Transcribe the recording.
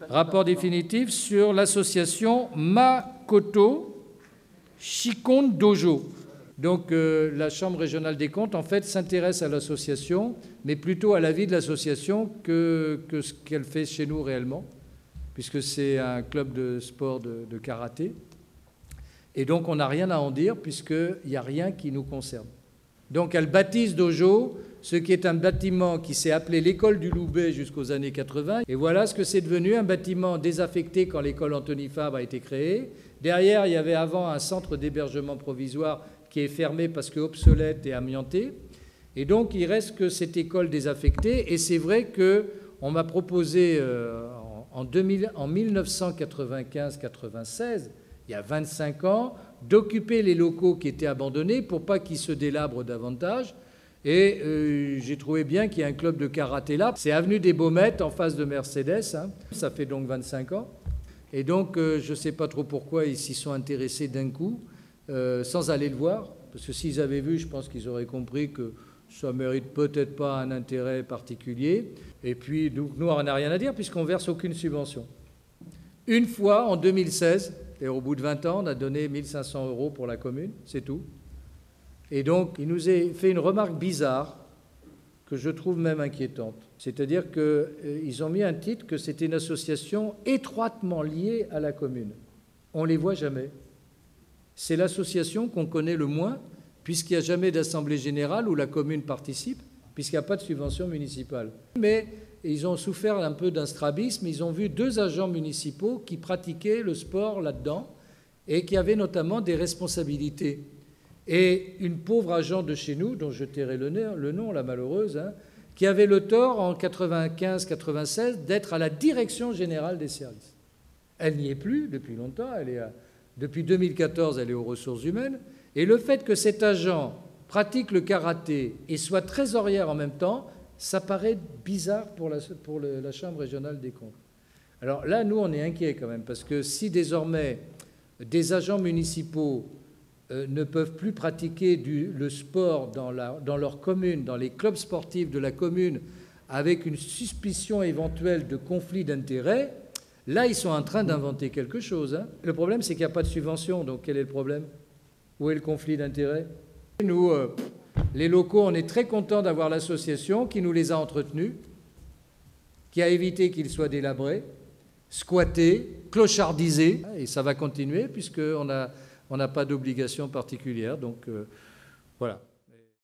Rapport définitif sur l'association Makoto Shikonde Dojo. Donc la Chambre régionale des comptes, en fait, s'intéresse à l'association, mais plutôt à la vie de l'association que ce qu'elle fait chez nous réellement, puisque c'est un club de sport de karaté. Et donc on n'a rien à en dire, puisqu'il n'y a rien qui nous concerne. Donc elle baptise Dojo, ce qui est un bâtiment qui s'est appelé l'école du Loubet jusqu'aux années 80. Et voilà ce que c'est devenu, un bâtiment désaffecté quand l'école Anthony Fabre a été créée. Derrière, il y avait avant un centre d'hébergement provisoire qui est fermé parce que obsolète et amianté. Et donc, il reste que cette école désaffectée. Et c'est vrai qu'on m'a proposé en 1995-96, il y a 25 ans, d'occuper les locaux qui étaient abandonnés pour pas qu'ils se délabrent davantage. Et j'ai trouvé bien qu'il y a un club de karaté là. C'est avenue des Baumettes, en face de Mercedes. Hein. Ça fait donc 25 ans. Et donc, je ne sais pas trop pourquoi ils s'y sont intéressés d'un coup, sans aller le voir. Parce que s'ils avaient vu, je pense qu'ils auraient compris que ça ne mérite peut-être pas un intérêt particulier. Et puis, nous, on n'a rien à dire puisqu'on ne verse aucune subvention. Une fois, en 2016, et au bout de 20 ans, on a donné 1 500 € pour la commune, c'est tout. Et donc, il nous a fait une remarque bizarre, que je trouve même inquiétante. C'est-à-dire qu'ils ont mis un titre que c'était une association étroitement liée à la commune. On ne les voit jamais. C'est l'association qu'on connaît le moins, puisqu'il n'y a jamais d'assemblée générale où la commune participe, puisqu'il n'y a pas de subvention municipale. Mais ils ont souffert un peu d'un strabisme. Ils ont vu 2 agents municipaux qui pratiquaient le sport là-dedans et qui avaient notamment des responsabilités. Et une pauvre agent de chez nous, dont je tairai le nom, la malheureuse, hein, qui avait le tort en 95-96 d'être à la direction générale des services. Elle n'y est plus depuis longtemps, depuis 2014 elle est aux ressources humaines, et le fait que cet agent pratique le karaté et soit trésorière en même temps, ça paraît bizarre pour la Chambre régionale des comptes. Alors là, nous, on est inquiets quand même, parce que si désormais des agents municipaux ne peuvent plus pratiquer le sport dans leur commune, dans les clubs sportifs de la commune, avec une suspicion éventuelle de conflit d'intérêts, là, ils sont en train d'inventer quelque chose. Hein. Le problème, c'est qu'il n'y a pas de subvention. Donc, quel est le problème? Où est le conflit d'intérêts? Nous, les locaux, on est très contents d'avoir l'association qui nous les a entretenus, qui a évité qu'ils soient délabrés, squattés, clochardisés. Et ça va continuer puisqu'on n'a pas d'obligation particulière. Donc, voilà.